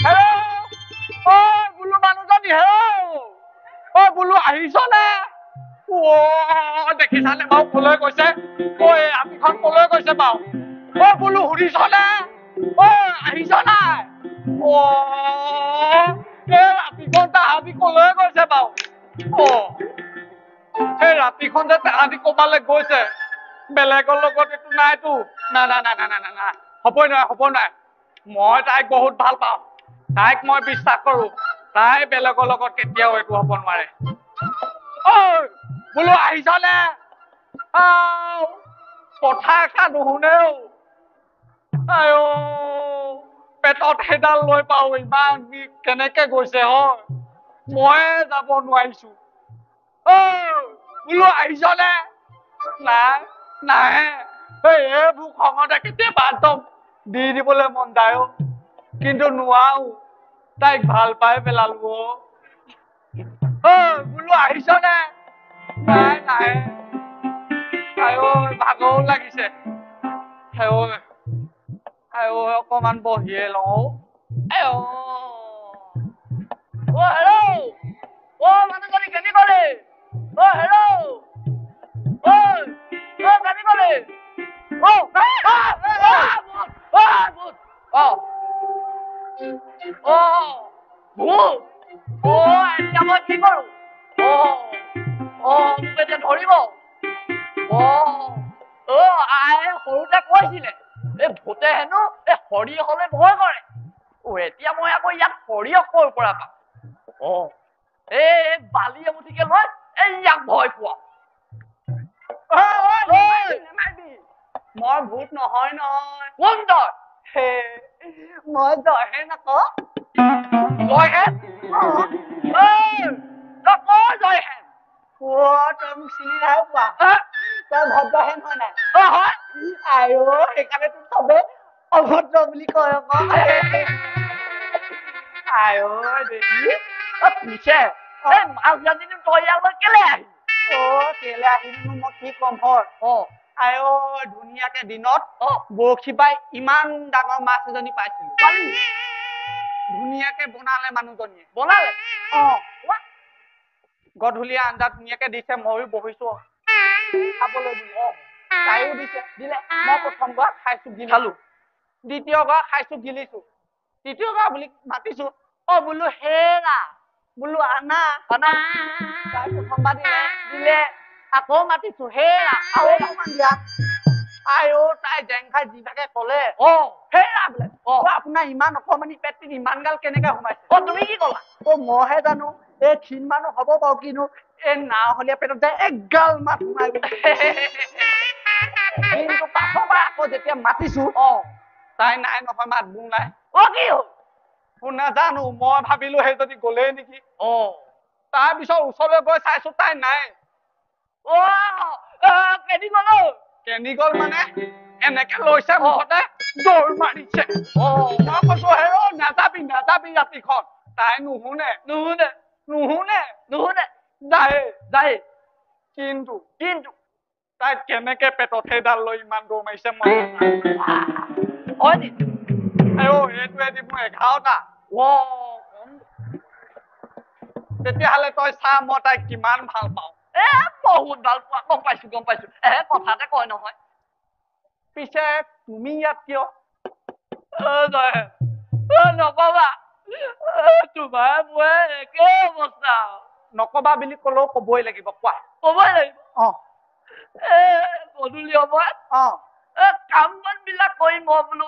hello' ঐ বোলো মানুহজনী হেল্ল' ঐ বোলো আহিছনে দেখিছানে বাৰু কলৈ গৈছে ঐ হাতীখন কলৈ গৈছে বাৰু বোলো শুনিছনে আহিছ নাই এই ৰাতিখন তাহাঁতি কলৈ গৈছে বাৰু সেই ৰাতিখন যে তাহাঁতি ক'বালৈ গৈছে বেলেগৰ লগত এইটো নাইতো না হ'বই নোৱাৰে মই তাইক বহুত ভাল পাওঁ তাইক মই বিশ্বাস কৰো তাই বেলেগৰ লগত কেতিয়াও এইটো হ'ব নোৱাৰে বোলো আহিছনে কথা এষাৰ নুশুনেও পেটত সেইডাল লৈ পাও ইমান কেনেকে গৈছে হয় ময়ে যাব নোৱাৰিছো বোলো আহিছনে নাই এইবোৰ খঙতে কেতিয়াবা একদম দি দিবলৈ মন যায় কিন্তু নোৱাৰো তাইক ভাল পাই পেলালো বোলো আহিছনে নাই ভাগৰো লাগিছে অকমান বহিয়ে লওঁ হেল্ল' মানুহজনী কেনি গ'লে হেল্ল' কেনি গ'লে এতিয়া মই কি কৰো মোক এতিয়া ধৰিব সৰুতে কৈছিলে এই ভূতে হেনো এই সৰিয়হ হলে ভয় কৰে এতিয়া মই আকৌ ইয়াত সৰিয়হ ক'ৰ পৰা পাম এই বালি এমুঠিকে লৈ ইয়াক ভয় খোৱা মই ভূত নহয় কোন তই মই জয়হেন আকৌ জয়হেন তই কৰ জয়হেন তই মোক চিনি নাই পোৱা তই ভদ্ৰহেন হয় নাই হয় সেইকাৰণে তোক চবে অভদ্ৰ বুলি কয় আকৌ দেখি পিছে মাজনী তই ইয়ালৈ কেলে কেলে আহিলো মই কি কম হয় ধুনীয়াকে দিনত বৰশী বাই ইমান ডাঙৰ মাছ এজনী পাইছিলো ধুনীয়াকে বনালে মানুহজনীয়ে বনালে গধূলি আঞ্জা ধুনীয়াকে দিছে ময়ো বহিছো খাবলৈ তাইও দিলে মই প্ৰথম গা খাইছো গিলালো দ্বিতীয় গা খাইছো গিলিছো তৃতীয় গা বুলি মাতিছো বোলো হেৰা বোলো আনা তাই প্ৰথমবাৰ দিলে আকৌ মাতিছো হেৰা আৰু অকমান দিয়া তাই জেং খাই যি থাকে কলে হেৰা বোলে আপোনাৰ ইমান অকমানি পেটটোত ইমান গাল কেনেকে সোমাইছে তুমি কি কলা মইহে জানো এই ক্ষীণ মানুহ হ'ব বাৰু কিনো এই নাওহলীয়া পেটত যায় এগাল মাছ সোমাই গ'ল কিন্তু পাছৰ পৰা আকৌ যেতিয়া মাতিছো তাই নাই নহয় মাত বোল নাই কি হ'ল নাজানো মই ভাবিলো সেই যদি গলেই নেকি তাৰ পিছত ওচৰলৈ গৈ চাইছো তাই নাই কেনি গল মানে এনেকে লৈছে মুখতে দৌৰ মাৰিছে মই কৈছো নাযাবি ৰাতিখন তাই নুশুনে যায় কিন্তু তাই কেনেকে পেটত সেইডাল লৈ ইমান দৌৰ মাৰিছে মই এইটোৱেদি মোৰ 11টা তেতিয়াহ'লে তই চা মই তাইক কিমান ভাল পাওঁ বহুত ভাল পোৱা গম পাইছো কথাতে কয় নহয় পিছে তুমি ইয়াত কিয় নকবা তোমাৰ মই একে অৱস্থা নকবা বুলি কলেও কবই লাগিব কোৱা কবই লাগিব গধূলি সময়ত কাম বন বিলাক কৰি মই বোলো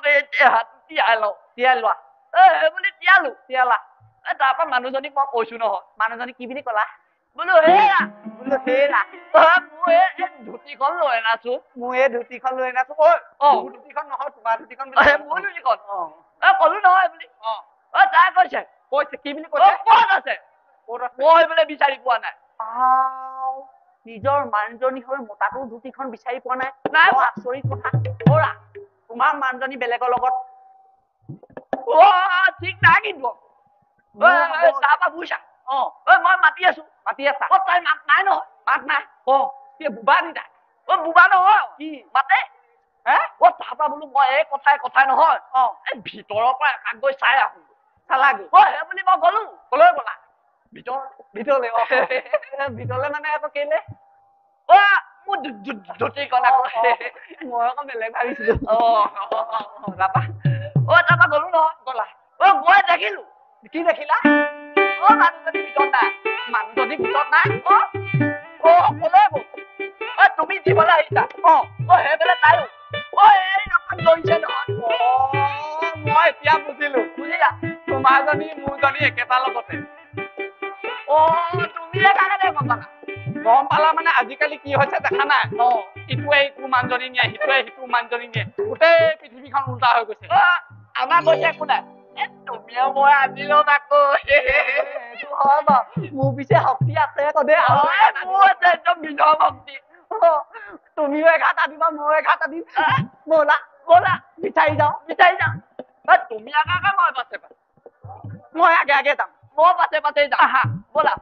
তিয়াই লোৱা বুলি তিয়ালা তাৰ পৰা মানুহজনীক মই কৈছো নহয় মানুহজনী কি বুলি কলা বোলো হেৰা মোৰ এই ধুতিখন লৈ আনাছো ধুতিখন নহয় তোমাৰ ধুতিখন মোৰ ধুতিখন কলো নহয় বুলি তাই কৈছে কি বুলি কৈছে ক'ত আছে মই বোলে বিচাৰি পোৱা নাই নিজৰ মানুহজনী হৈ মোটাটো ধুতিখন বিচাৰি পোৱা নাই আচৰিত কথা তোমাৰ মানুহজনী বেলেগৰ লগত ঠিক নাই কিন্তু তাৰপৰা বুজিছা মই মাতি আছো তাই মাত নাই নহয় মাত নাই বুবা নি তাই বুবা নহয় কি মাতে তাৰপৰা বোলো মই এই কথাই নহয় এই ভিতৰৰ পৰা একাক গৈ চাই আহো চালাগৈ অ সেই বুলি মই গলো কলৈ গ'লা ভিতৰলৈ ভিতৰলে ভিতৰলে মানে আকৌ কেলে অ মোৰ ধুতি কণা মই আকৌ বেলেগ ভাবিছিলো তাৰপা তাৰপা গলো নহয় গ'লা মই দেখিলো কি দেখিলা মানুহজনী ভিতৰত নাই মানুহজনী ভিতৰত নাই কলৈ গ'ল তুমি দিবলৈ আহিছা সেইফালে তাইও এই ৰকম লৈছে নহয় মই এতিয়া বুজিলো বুজিলা তোমাৰজনী মোৰজনী একেটা লগতে তুমি কাৰণে গম পালা গম পালা মানে আজিকালি কি হৈছে দেখা নাই ইটোৱে ইটো মানুহজনী নিয়ে সিটোৱে সিটো মানুহজনী নিয়ে গোটেই পৃথিৱীখন উল্টা হৈ গৈছে আমাৰ কৈছে একো নাই তুমিও মই আনিলো আকৌ হয় বাৰু মোৰ পিছে শক্তি আছে আকৌ দেই মোৰ আছে একদম বিধৰ শক্তি তুমিও এঘাত আনিবা ময়ো এঘাত আনিম ব'লা ব'লা বিচাৰি যাওঁ তুমি আগে মই পাছে মই আগে আগে যাম মই পাছে যাম ব'লা